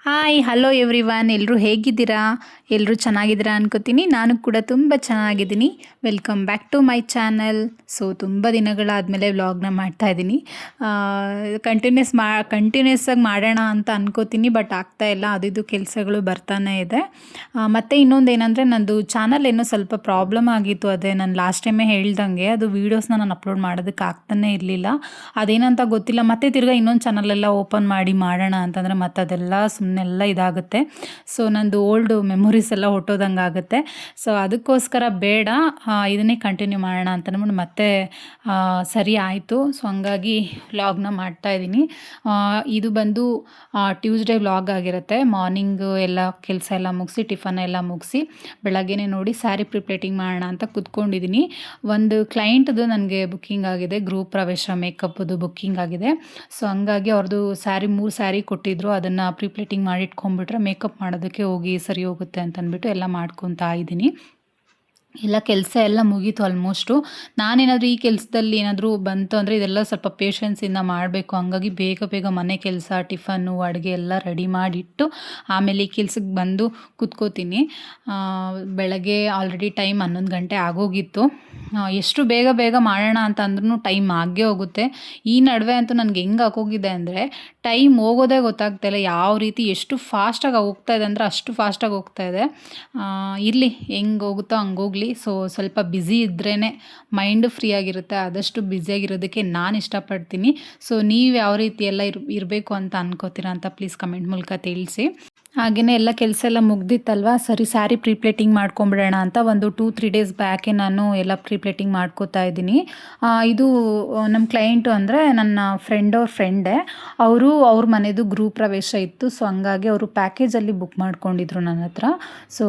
Hi hello everyone, ಎಲ್ಲರೂ ಹೇಗಿದ್ದೀರಾ? ಎಲ್ಲರೂ ಚೆನ್ನಾಗಿದ್ದೀರಾ ಅನ್ಕೋತೀನಿ. ನಾನು ಕೂಡ ತುಂಬ ಚೆನ್ನಾಗಿದ್ದೀನಿ. Welcome back to my channel. So ತುಂಬ ದಿನಗಳಾದಮೇಲೆ ವ್ಲಾಗ್ನ ಮಾಡ್ತಾಯಿದ್ದೀನಿ. ಕಂಟಿನ್ಯೂಸ್ ಆಗಿ ಮಾಡೋಣ ಅಂತ ಅನ್ಕೋತೀನಿ, ಬಟ್ ಆಗ್ತಾಯಿಲ್ಲ. ಅದು ಕೆಲಸಗಳು ಬರ್ತಾನೆ ಇದೆ. ಮತ್ತು ಇನ್ನೊಂದು ಏನಂದರೆ, ನಂದು ಚಾನಲ್ ಏನೋ ಸ್ವಲ್ಪ ಪ್ರಾಬ್ಲಮ್ ಆಗಿತ್ತು. ಅದೇ ನಾನು ಲಾಸ್ಟ್ ಟೈಮೇ ಹೇಳ್ದಂಗೆ ಅದು ವೀಡಿಯೋಸ್ನ ನಾನು ಅಪ್ಲೋಡ್ ಮಾಡೋದಕ್ಕೆ ಆಗ್ತಾನೆ ಇರಲಿಲ್ಲ. ಅದೇನಂತ ಗೊತ್ತಿಲ್ಲ. ಮತ್ತೆ ತಿರ್ಗಾ ಇನ್ನೊಂದು ಚಾನಲೆಲ್ಲ ಓಪನ್ ಮಾಡಿ ಮಾಡೋಣ ಅಂತಂದರೆ ಮತ್ತೆ ಅದೆಲ್ಲ ಸುಮ್ಮನೆಲ್ಲ ಇದಾಗುತ್ತೆ. ಸೊ ನಂದು ಓಲ್ಡ್ ಮೆಮೊರೀಸ್ ಎಲ್ಲ ಹೊಟ್ಟೋದಂಗೆ ಆಗುತ್ತೆ. ಸೊ ಅದಕ್ಕೋಸ್ಕರ ಬೇಡ, ಇದನ್ನೇ ಕಂಟಿನ್ಯೂ ಮಾಡೋಣ ಅಂತ ಅಂದ್ಬಿಟ್ಟು ಮತ್ತೆ ಸರಿ ಆಯಿತು. ಸೊ ಹಂಗಾಗಿ ವ್ಲಾಗ್ನ ಮಾಡ್ತಾಯಿದ್ದೀನಿ. ಇದು ಬಂದು ಟ್ಯೂಸ್ಡೇ ವ್ಲಾಗ್ ಆಗಿರುತ್ತೆ. ಮಾರ್ನಿಂಗು ಎಲ್ಲ ಕೆಲಸ ಎಲ್ಲ ಮುಗಿಸಿ, ಟಿಫನ್ ಎಲ್ಲ ಮುಗಿಸಿ, ಬೆಳಗ್ಗೆನೇ ನೋಡಿ ಸ್ಯಾರಿ ಪ್ರಿಪ್ಲೇಟಿಂಗ್ ಮಾಡೋಣ ಅಂತ ಕೂತ್ಕೊಂಡಿದ್ದೀನಿ. ಒಂದು ಕ್ಲೈಂಟ್ದು ನನಗೆ ಬುಕ್ಕಿಂಗ್ ಆಗಿದೆ, ಗ್ರೂಪ್ ಪ್ರವೇಶ ಮೇಕಪ್ದು ಬುಕ್ಕಿಂಗ್ ಆಗಿದೆ. ಸೊ ಹಂಗಾಗಿ ಅವ್ರದ್ದು ಮೂರು ಸ್ಯಾರಿ ಕೊಟ್ಟಿದ್ದರು. ಅದನ್ನು ಪ್ರಿಪ್ಲೇಟಿಂಗ್ ಮಾಡಿ ಇಟ್ಕೊಂಡ್ಬಿಟ್ರೆ ಮೇಕಪ್ ಮಾಡೋದಕ್ಕೆ ಹೋಗಿ ಸರಿ ಹೋಗುತ್ತೆ ಅಂತ ಅಂದ್ಬಿಟ್ಟು ಎಲ್ಲ ಮಾಡ್ಕೊತಾ ಇದ್ದೀನಿ. ಎಲ್ಲ ಕೆಲಸ ಎಲ್ಲ ಮುಗೀತು ಆಲ್ಮೋಸ್ಟು. ನಾನೇನಾದರೂ ಈ ಕೆಲಸದಲ್ಲಿ ಏನಾದರೂ ಬಂತು ಅಂದರೆ ಇದೆಲ್ಲ ಸ್ವಲ್ಪ ಪೇಷನ್ಸಿಂದ ಮಾಡಬೇಕು. ಹಂಗಾಗಿ ಬೇಗ ಬೇಗ ಮನೆ ಕೆಲಸ, ಟಿಫನ್ನು, ಅಡುಗೆ ಎಲ್ಲ ರೆಡಿ ಮಾಡಿಟ್ಟು ಆಮೇಲೆ ಈ ಕೆಲ್ಸಕ್ಕೆ ಬಂದು ಕೂತ್ಕೋತೀನಿ. ಬೆಳಗ್ಗೆ ಆಲ್ರೆಡಿ ಟೈಮ್ 11 ಗಂಟೆ ಆಗೋಗಿತ್ತು. ಎಷ್ಟು ಬೇಗ ಬೇಗ ಮಾಡೋಣ ಅಂತ ಅಂದ್ರೂ ಟೈಮ್ ಆಗೇ ಹೋಗುತ್ತೆ. ಈ ನಡುವೆ ಅಂತೂ ನನಗೆ ಹೆಂಗೆ ಆಗೋಗಿದೆ ಅಂದರೆ, ಟೈಮ್ ಹೋಗೋದೇ ಗೊತ್ತಾಗ್ತಾಯಿಲ್ಲ. ಯಾವ ರೀತಿ ಎಷ್ಟು ಫಾಸ್ಟಾಗಿ ಹೋಗ್ತಾಯಿದೆ ಅಂದರೆ ಅಷ್ಟು ಫಾಸ್ಟಾಗಿ ಹೋಗ್ತಾಯಿದೆ. ಇರಲಿ, ಹೆಂಗೆ ಹೋಗುತ್ತೋ ಹಂಗೆ ಹೋಗಲಿ. ಸೊ ಸ್ವಲ್ಪ ಬ್ಯುಸಿ ಇದ್ರೇ ಮೈಂಡು ಫ್ರೀ ಆಗಿರುತ್ತೆ. ಆದಷ್ಟು ಬ್ಯುಸಿಯಾಗಿರೋದಕ್ಕೆ ನಾನು ಇಷ್ಟಪಡ್ತೀನಿ. ಸೊ ನೀವು ಯಾವ ರೀತಿ ಎಲ್ಲ ಇರಬೇಕು ಅಂತ ಅನ್ಕೋತೀರಾ ಅಂತ ಪ್ಲೀಸ್ ಕಮೆಂಟ್ ಮೂಲಕ ತಿಳಿಸಿ. ಹಾಗೆಯೇ ಎಲ್ಲ ಕೆಲಸ ಎಲ್ಲ ಮುಗ್ದಿತ್ತಲ್ವ, ಸರಿ ಸ್ಯಾರಿ ಪ್ರಿಪ್ಲೇಟಿಂಗ್ ಮಾಡ್ಕೊಂಬಿಡೋಣ ಅಂತ ಒಂದು 2-3 ಡೇಸ್ ಬ್ಯಾಕೆ ನಾನು ಎಲ್ಲ ಪ್ರಿಪ್ಲೇಟಿಂಗ್ ಮಾಡ್ಕೋತಾ ಇದ್ದೀನಿ. ಇದು ನಮ್ಮ ಕ್ಲೈಂಟು ಅಂದರೆ ನನ್ನ ಫ್ರೆಂಡೇ. ಅವ್ರ ಮನೆಯದು ಗ್ರೂಪ್ ಪ್ರವೇಶ ಇತ್ತು. ಸೊ ಹಂಗಾಗಿ ಅವರು ಪ್ಯಾಕೇಜಲ್ಲಿ ಬುಕ್ ಮಾಡ್ಕೊಂಡಿದ್ರು ನನ್ನ ಹತ್ರ. ಸೊ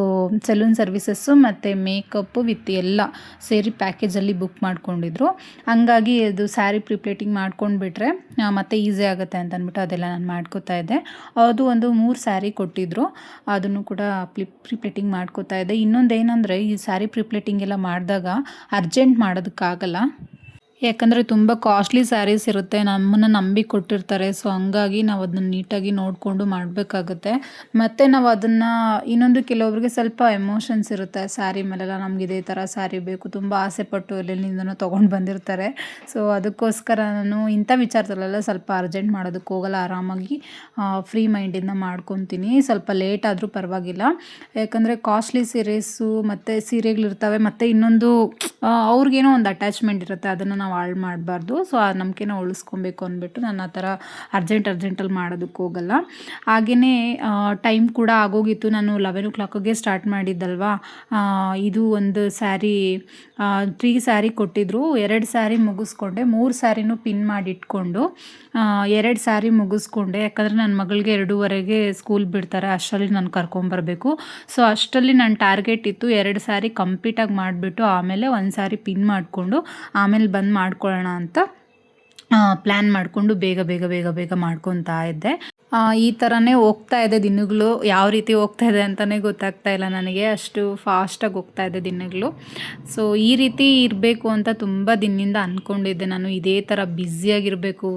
ಸೆಲೂನ್ ಸರ್ವಿಸಸ್ಸು ಮತ್ತು ಮೇಕಪ್ಪು ವಿತ್ ಎಲ್ಲ ಸೇರಿ ಪ್ಯಾಕೇಜಲ್ಲಿ ಬುಕ್ ಮಾಡ್ಕೊಂಡಿದ್ರು. ಹಂಗಾಗಿ ಅದು ಸ್ಯಾರಿ ಪ್ರಿಪ್ಲೇಟಿಂಗ್ ಮಾಡ್ಕೊಂಡ್ಬಿಟ್ರೆ ಮತ್ತೆ ಈಸಿ ಆಗುತ್ತೆ ಅಂತ ಅಂದ್ಬಿಟ್ಟು ಅದೆಲ್ಲ ನಾನು ಮಾಡ್ಕೋತಾ ಇದ್ದೆ. ಅದು ಒಂದು 3 ಸ್ಯಾರಿ ಕೊಟ್ಟಿದ್ದರು. ಅದನ್ನು ಕೂಡ ಪ್ರಿಪ್ಲೇಟಿಂಗ್ ಮಾಡ್ಕೋತಾ ಇದ್ದೆ. ಇನ್ನೊಂದು ಏನಂದರೆ, ಈ ಸ್ಯಾರಿ ಪ್ರಿಪ್ಲೇಟಿಂಗ್ ಎಲ್ಲ ಮಾಡಿದಾಗ ಅರ್ಜೆಂಟ್ ಮಾಡೋದಕ್ಕಾಗಲ್ಲ. ಯಾಕಂದರೆ ತುಂಬ ಕಾಸ್ಟ್ಲಿ ಸ್ಯಾರೀಸ್ ಇರುತ್ತೆ, ನಮ್ಮನ್ನು ನಂಬಿ ಕೊಟ್ಟಿರ್ತಾರೆ. ಸೊ ಹಂಗಾಗಿ ನಾವು ಅದನ್ನ ನೀಟಾಗಿ ನೋಡಿಕೊಂಡು ಮಾಡಬೇಕಾಗುತ್ತೆ. ಮತ್ತು ನಾವು ಅದನ್ನು ಕೆಲವೊಬ್ರಿಗೆ ಸ್ವಲ್ಪ ಎಮೋಷನ್ಸ್ ಇರುತ್ತೆ ಸ್ಯಾರಿ ಮೇಲೆಲ್ಲ. ನಮ್ಗೆ ಇದೇ ಥರ ಸ್ಯಾರಿ ಬೇಕು, ತುಂಬ ಆಸೆಪಟ್ಟು ಎಲ್ಲಿಂದನೋ ತೊಗೊಂಡು ಬಂದಿರ್ತಾರೆ. ಸೊ ಅದಕ್ಕೋಸ್ಕರ ನಾನು ಇಂಥ ವಿಚಾರದಲ್ಲೆಲ್ಲ ಸ್ವಲ್ಪ ಅರ್ಜೆಂಟ್ ಮಾಡೋದಕ್ಕೆ ಹೋಗಲ್ಲ. ಆರಾಮಾಗಿ ಫ್ರೀ ಮೈಂಡಿಂದ ಮಾಡ್ಕೊತೀನಿ. ಸ್ವಲ್ಪ ಲೇಟ್ ಆದರೂ ಪರವಾಗಿಲ್ಲ. ಯಾಕಂದರೆ ಕಾಸ್ಟ್ಲಿ ಸೀರೆಸು ಮತ್ತು ಸೀರೆಗಳಿರ್ತವೆ. ಮತ್ತು ಇನ್ನೊಂದು ಅವ್ರಿಗೇನೋ ಒಂದು ಅಟ್ಯಾಚ್ಮೆಂಟ್ ಇರುತ್ತೆ, ಅದನ್ನು ನಾವು ಹಾಳು ಮಾಡಬಾರ್ದು. ಸೊ ಆ ನಂಬಿಕೆನ ಉಳಿಸ್ಕೊಬೇಕು ಅಂದ್ಬಿಟ್ಟು ನಾನು ಆ ಥರ ಅರ್ಜೆಂಟಲ್ಲಿ ಮಾಡೋದಕ್ಕೆ ಹೋಗಲ್ಲ. ಹಾಗೆಯೇ ಟೈಮ್ ಕೂಡ ಆಗೋಗಿತ್ತು. ನಾನು 11 o'clockಗೆ ಸ್ಟಾರ್ಟ್ ಮಾಡಿದ್ದಲ್ವಾ. ಇದು ಒಂದು ಸ್ಯಾರಿ 3 ಸ್ಯಾರಿ ಕೊಟ್ಟಿದ್ದರು. 2 ಸ್ಯಾರಿ ಮುಗಿಸ್ಕೊಂಡೆ, 3 ಸ್ಯಾರಿನೂ ಪಿನ್ ಮಾಡಿ ಇಟ್ಕೊಂಡು 2 ಸ್ಯಾರಿ ಮುಗಿಸ್ಕೊಂಡೆ. ಯಾಕಂದರೆ ನನ್ನ ಮಗಳಿಗೆ 2:15ಗೆ ಸ್ಕೂಲ್ ಬಿಡ್ತಾರೆ, ಅಷ್ಟರಲ್ಲಿ ನಾನು ಕರ್ಕೊಂಬರಬೇಕು. ಸೊ ಅಷ್ಟರಲ್ಲಿ ನನ್ನ ಟಾರ್ಗೆಟ್ ಇತ್ತು 2 ಸ್ಯಾರಿ ಕಂಪ್ಲೀಟಾಗಿ ಮಾಡಿಬಿಟ್ಟು ಆಮೇಲೆ 1 ಸ್ಯಾರಿ ಪಿನ್ ಮಾಡಿಕೊಂಡು ಆಮೇಲೆ ಬಂದು ಮಾಡ್ಕೊಳ್ಳೋಣ ಅಂತ ಪ್ಲ್ಯಾನ್ ಮಾಡಿಕೊಂಡು ಬೇಗ ಬೇಗ ಬೇಗ ಬೇಗ ಮಾಡ್ಕೊತಾ ಇದ್ದೆ. ಈ ಥರನೇ ಹೋಗ್ತಾ ಇದೆ ದಿನಗಳು. ಯಾವ ರೀತಿ ಹೋಗ್ತಾ ಇದೆ ಅಂತಲೇ ಗೊತ್ತಾಗ್ತಾ ಇಲ್ಲ ನನಗೆ, ಅಷ್ಟು ಫಾಸ್ಟಾಗಿ ಹೋಗ್ತಾ ಇದೆ ದಿನಗಳು. ಸೊ ಈ ರೀತಿ ಇರಬೇಕು ಅಂತ ತುಂಬ ದಿನದಿಂದ ಅಂದ್ಕೊಂಡಿದ್ದೆ ನಾನು. ಇದೇ ಥರ ಬ್ಯುಸಿಯಾಗಿರಬೇಕು,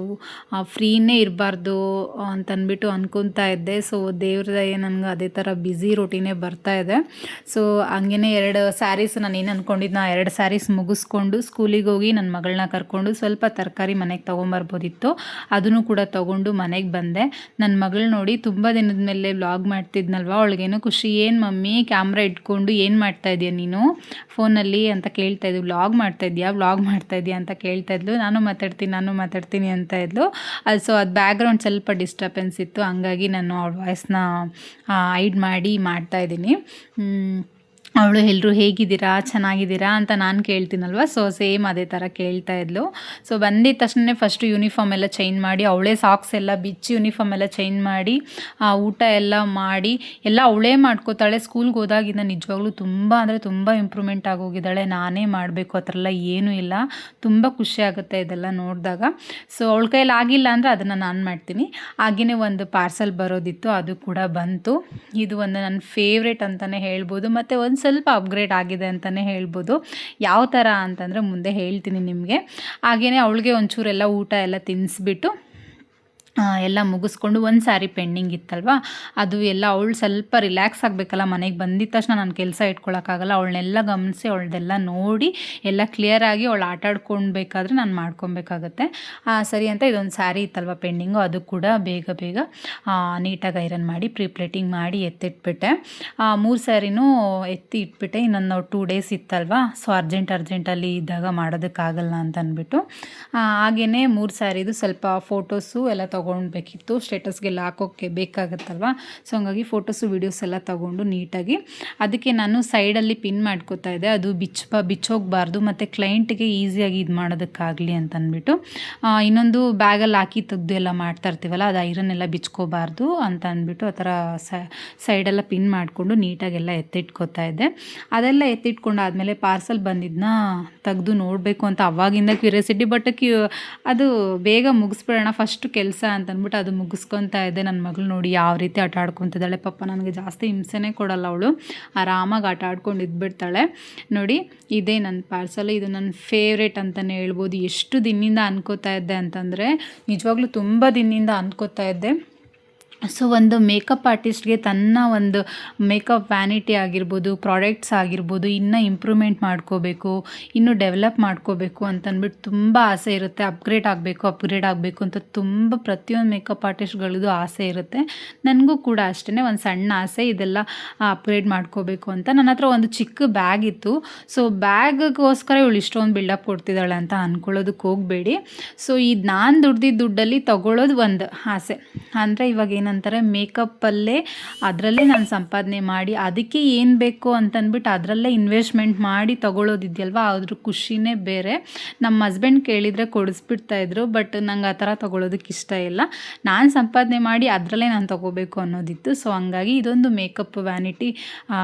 ಫ್ರೀನೇ ಇರಬಾರ್ದು ಅಂತಂದ್ಬಿಟ್ಟು ಅಂದ್ಕೊತಾ ಇದ್ದೆ. ಸೊ ದೇವ್ರ ದಯೆ ನನಗೆ ಅದೇ ಥರ ಬ್ಯುಸಿ ರೊಟೀನೇ ಬರ್ತಾ ಇದೆ. ಸೊ ಹಂಗೇ 2 ಸ್ಯಾರೀಸ್ ನಾನು ಏನು ಅಂದ್ಕೊಂಡಿದ್ದು, 2 ಸ್ಯಾರೀಸ್ ಮುಗಿಸ್ಕೊಂಡು ಸ್ಕೂಲಿಗೆ ಹೋಗಿ ನನ್ನ ಮಗಳನ್ನ ಕರ್ಕೊಂಡು ಸ್ವಲ್ಪ ತರಕಾರಿ ಮನೆಗೆ ತೊಗೊಂಬರ್ಬೋದಿತ್ತು. ಅದನ್ನು ಕೂಡ ತೊಗೊಂಡು ಮನೆಗೆ ಬಂದೆ. ನನ್ನ ಮಗಳು ನೋಡಿ ತುಂಬ ದಿನದ ಮೇಲೆ ವ್ಲಾಗ್ ಮಾಡ್ತಿದ್ನಲ್ವ, ಅವಳಿಗೇನೋ ಖುಷಿ. ಏನು ಮಮ್ಮಿ ಕ್ಯಾಮ್ರಾ ಇಟ್ಕೊಂಡು ಏನು ಮಾಡ್ತಾಯಿದ್ಯಾ ನೀನು ಫೋನಲ್ಲಿ ಅಂತ ಕೇಳ್ತಾಯಿದ್ಲು. ವ್ಲಾಗ್ ಮಾಡ್ತಾಯಿದ್ಯಾ ಅಂತ ಕೇಳ್ತಾಯಿದ್ಲು. ನಾನು ಮಾತಾಡ್ತೀನಿ ಅಂತ ಇದ್ಲು. ಸೊ ಅದು ಬ್ಯಾಕ್ಗ್ರೌಂಡ್ ಸ್ವಲ್ಪ ಡಿಸ್ಟರ್ಬೆನ್ಸ್ ಇತ್ತು, ಹಂಗಾಗಿ ನಾನು ಅವಳ ವಾಯ್ಸ್ನ ಹೈಡ್ ಮಾಡಿ ಮಾಡ್ತಾಯಿದ್ದೀನಿ. ಅವಳು ಎಲ್ಲರೂ ಹೇಗಿದ್ದೀರಾ, ಚೆನ್ನಾಗಿದ್ದೀರಾ ಅಂತ ನಾನು ಕೇಳ್ತೀನಲ್ವ, ಸೊ ಸೇಮ್ ಅದೇ ಥರ ಕೇಳ್ತಾ ಇದ್ಲು. ಸೊ ಬಂದಿದ್ದ ತಕ್ಷಣ ಫಸ್ಟು ಯೂನಿಫಾರ್ಮ್ ಎಲ್ಲ ಚೇಂಜ್ ಮಾಡಿ, ಅವಳೇ ಸಾಕ್ಸ್ ಎಲ್ಲ ಬಿಚ್ಚಿ ಯೂನಿಫಾರ್ಮ್ ಎಲ್ಲ ಚೇಂಜ್ ಮಾಡಿ ಊಟ ಎಲ್ಲ ಮಾಡಿ ಎಲ್ಲ ಅವಳೇ ಮಾಡ್ಕೋತಾಳೆ. ಸ್ಕೂಲ್ಗೆ ಹೋದಾಗಿಂದ ನಿಜವಾಗ್ಲೂ ತುಂಬ ಅಂದರೆ ತುಂಬ ಇಂಪ್ರೂವ್ಮೆಂಟ್ ಆಗೋಗಿದ್ದಾಳೆ. ನಾನೇ ಮಾಡಬೇಕು ಆ ಥರ ಎಲ್ಲ ಏನೂ ಇಲ್ಲ. ತುಂಬ ಖುಷಿ ಆಗುತ್ತೆ ಇದೆಲ್ಲ ನೋಡಿದಾಗ. ಸೊ ಅವಳ ಕೈಯಲ್ಲಿ ಆಗಿಲ್ಲ ಅಂದರೆ ಅದನ್ನು ನಾನು ಮಾಡ್ತೀನಿ. ಹಾಗೆಯೇ ಒಂದು ಪಾರ್ಸಲ್ ಬರೋದಿತ್ತು, ಅದು ಕೂಡ ಬಂತು. ಇದು ಒಂದು ನನ್ನ ಫೇವ್ರೇಟ್ ಅಂತಲೇ ಹೇಳ್ಬೋದು. ಮತ್ತು ಒಂದು ಸ್ವಲ್ಪ ಅಪ್ಗ್ರೇಡ್ ಆಗಿದೆ ಅಂತಲೇ ಹೇಳ್ಬೋದು. ಯಾವ ಥರ ಅಂತಂದರೆ ಮುಂದೆ ಹೇಳ್ತೀನಿ ನಿಮಗೆ. ಹಾಗೆಯೇ ಅವಳಿಗೆ ಒಂಚೂರೆಲ್ಲ ಊಟ ಎಲ್ಲ ತಿನ್ನಿಸ್ಬಿಟ್ಟು ಎಲ್ಲ ಮುಗಿಸ್ಕೊಂಡು ಒಂದು ಸ್ಯಾರಿ ಪೆಂಡಿಂಗ್ ಇತ್ತಲ್ವ, ಅದು ಎಲ್ಲ ಅವಳು ಸ್ವಲ್ಪ ರಿಲ್ಯಾಕ್ಸ್ ಆಗಬೇಕಲ್ಲ, ಮನೆಗೆ ಬಂದಿದ್ದ ತಕ್ಷಣ ನಾನು ಕೆಲಸ ಇಟ್ಕೊಳಕ್ಕಾಗಲ್ಲ. ಅವಳನ್ನೆಲ್ಲ ಗಮನಿಸಿ ಅವಳದೆಲ್ಲ ನೋಡಿ ಎಲ್ಲ ಕ್ಲಿಯರಾಗಿ ಅವಳು ಆಟ ಆಡ್ಕೊಳ್ಬೇಕಾದ್ರೆ ನಾನು ಮಾಡ್ಕೊಬೇಕಾಗತ್ತೆ. ಸರಿ ಅಂತ ಇದೊಂದು ಸ್ಯಾರಿ ಇತ್ತಲ್ವ ಪೆಂಡಿಂಗು, ಅದು ಕೂಡ ಬೇಗ ಬೇಗ ನೀಟಾಗಿ ಐರನ್ ಮಾಡಿ ಪ್ಲೇಟಿಂಗ್ ಮಾಡಿ ಎತ್ತಿಟ್ಬಿಟ್ಟೆ. 3 ಸ್ಯಾರಿನೂ ಎತ್ತಿ ಇಟ್ಬಿಟ್ಟೆ. ಇನ್ನೊಂದು 2 ಡೇಸ್ ಇತ್ತಲ್ವ, ಸೊ ಅರ್ಜೆಂಟಲ್ಲಿ ಇದ್ದಾಗ ಮಾಡೋದಕ್ಕಾಗಲ್ಲ ಅಂತ ಅಂದ್ಬಿಟ್ಟು ಹಾಗೆಯೇ 3 ಸ್ಯಾರಿದು ಸ್ವಲ್ಪ ಫೋಟೋಸು ಎಲ್ಲ ತೊಗೊಳ್ಬೇಕಿತ್ತು, ಸ್ಟೇಟಸ್ಗೆಲ್ಲ ಹಾಕೋಕ್ಕೆ ಬೇಕಾಗುತ್ತಲ್ವ. ಸೊ ಹಂಗಾಗಿ ಫೋಟೋಸು ವೀಡಿಯೋಸ್ ಎಲ್ಲ ತೊಗೊಂಡು ನೀಟಾಗಿ ಅದಕ್ಕೆ ನಾನು ಸೈಡಲ್ಲಿ ಪಿನ್ ಮಾಡ್ಕೋತಾ ಇದ್ದೆ. ಅದು ಬಿಚ್ಚೋಗಬಾರ್ದು ಮತ್ತು ಕ್ಲೈಂಟಿಗೆ ಈಸಿಯಾಗಿ ಇದು ಮಾಡೋದಕ್ಕಾಗಲಿ ಅಂತ ಅಂದ್ಬಿಟ್ಟು. ಇನ್ನೊಂದು ಬ್ಯಾಗಲ್ಲಿ ಹಾಕಿ ತೆಗ್ದು ಎಲ್ಲ ಮಾಡ್ತಾ ಇರ್ತೀವಲ್ಲ, ಅದು ಐರನ್ ಎಲ್ಲ ಬಿಚ್ಕೋಬಾರ್ದು ಅಂತ ಅಂದ್ಬಿಟ್ಟು ಆ ಥರ ಸೈಡೆಲ್ಲ ಪಿನ್ ಮಾಡಿಕೊಂಡು ನೀಟಾಗೆಲ್ಲ ಎತ್ತಿಟ್ಕೋತಾ ಇದ್ದೆ. ಅದೆಲ್ಲ ಎತ್ತಿಟ್ಕೊಂಡು ಆದಮೇಲೆ ಪಾರ್ಸಲ್ ಬಂದಿದ್ದನ್ನ ತೆಗ್ದು ನೋಡಬೇಕು ಅಂತ ಅವಾಗಿಂದ ಕ್ಯೂರಿಯಾಸಿಟಿ. ಬಟ್ ಅದು ಬೇಗ ಮುಗಿಸ್ಬಿಡೋಣ ಫಸ್ಟ್ ಕೆಲಸ ಅಂತ ಅಂದ್ಬಿಟ್ಟು ಅದು ಮುಗಿಸ್ಕೊತಾ ಇದ್ದೆ. ನನ್ನ ಮಗಳು ನೋಡಿ ಯಾವ ರೀತಿ ಆಟ ಆಡ್ಕೊತಿದ್ದಾಳೆ. ಪಾಪ ನನಗೆ ಜಾಸ್ತಿ ಹಿಂಸೆನೇ ಕೊಡಲ್ಲ ಅವಳು, ಆರಾಮಾಗಿ ಆಟ ಆಡ್ಕೊಂಡು ಇದ್ಬಿಡ್ತಾಳೆ. ನೋಡಿ ಇದೇ ನನ್ನ ಪಾರ್ಸಲ್, ಇದು ನನ್ನ ಫೇವ್ರೇಟ್ ಅಂತಲೇ ಹೇಳ್ಬೋದು. ಎಷ್ಟು ದಿನದಿಂದ ಅನ್ಕೋತಾ ಇದ್ದೆ ಅಂತಂದರೆ ನಿಜವಾಗ್ಲೂ ತುಂಬ ದಿನದಿಂದ ಅನ್ಕೋತಾ ಇದ್ದೆ. ಸೊ ಒಂದು ಮೇಕಪ್ ಆರ್ಟಿಸ್ಟ್ಗೆ ತನ್ನ ಒಂದು ಮೇಕಪ್ ವ್ಯಾನಿಟಿ ಆಗಿರ್ಬೋದು, ಪ್ರಾಡಕ್ಟ್ಸ್ ಆಗಿರ್ಬೋದು, ಇನ್ನೂ ಇಂಪ್ರೂವ್ಮೆಂಟ್ ಮಾಡ್ಕೋಬೇಕು, ಇನ್ನೂ ಡೆವಲಪ್ ಮಾಡ್ಕೋಬೇಕು ಅಂತಂದ್ಬಿಟ್ಟು ತುಂಬ ಆಸೆ ಇರುತ್ತೆ. ಅಪ್ಗ್ರೇಡ್ ಆಗಬೇಕು ಅಂತ ತುಂಬ ಪ್ರತಿಯೊಂದು ಮೇಕಪ್ ಆರ್ಟಿಸ್ಟ್ಗಳದ್ದು ಆಸೆ ಇರುತ್ತೆ. ನನಗೂ ಕೂಡ ಅಷ್ಟೇ ಒಂದು ಸಣ್ಣ ಆಸೆ, ಇದೆಲ್ಲ ಅಪ್ಗ್ರೇಡ್ ಮಾಡ್ಕೋಬೇಕು ಅಂತ. ನನ್ನ ಹತ್ರ ಒಂದು ಚಿಕ್ಕ ಬ್ಯಾಗ್ ಇತ್ತು. ಸೊ ಬ್ಯಾಗಿಗೋಸ್ಕರ ಇವಳು ಇಷ್ಟೊಂದು ಬಿಲ್ಡಪ್ ಕೊಡ್ತಿದ್ದಾಳೆ ಅಂತ ಅಂದ್ಕೊಳ್ಳೋದಕ್ಕೆ ಹೋಗಬೇಡಿ. ಸೊ ಇದು ನಾನು ದುಡ್ದಿದ್ದ ದುಡ್ಡಲ್ಲಿ ತೊಗೊಳ್ಳೋದು ಒಂದು ಆಸೆ. ಅಂದರೆ ಇವಾಗ ಏನಂತಾರೆ, ಮೇಕಪ್ಪಲ್ಲೇ ಅದರಲ್ಲೇ ನಾನು ಸಂಪಾದನೆ ಮಾಡಿ ಅದಕ್ಕೆ ಏನು ಬೇಕು ಅಂತಂದ್ಬಿಟ್ಟು ಅದರಲ್ಲೇ ಇನ್ವೆಸ್ಟ್ಮೆಂಟ್ ಮಾಡಿ ತೊಗೊಳ್ಳೋದಿದೆಯಲ್ವ, ಅದ್ರ ಖುಷಿನೇ ಬೇರೆ. ನಮ್ಮ ಹಸ್ಬೆಂಡ್ ಕೇಳಿದರೆ ಕೊಡಿಸ್ಬಿಡ್ತಾಯಿದ್ರು, ಬಟ್ ನಂಗೆ ಆ ಥರ ತೊಗೊಳ್ಳೋದಕ್ಕೆ ಇಷ್ಟ ಇಲ್ಲ. ನಾನು ಸಂಪಾದನೆ ಮಾಡಿ ಅದರಲ್ಲೇ ನಾನು ತೊಗೋಬೇಕು ಅನ್ನೋದಿತ್ತು. ಸೊ ಹಂಗಾಗಿ ಇದೊಂದು ಮೇಕಪ್ ವ್ಯಾನಿಟಿ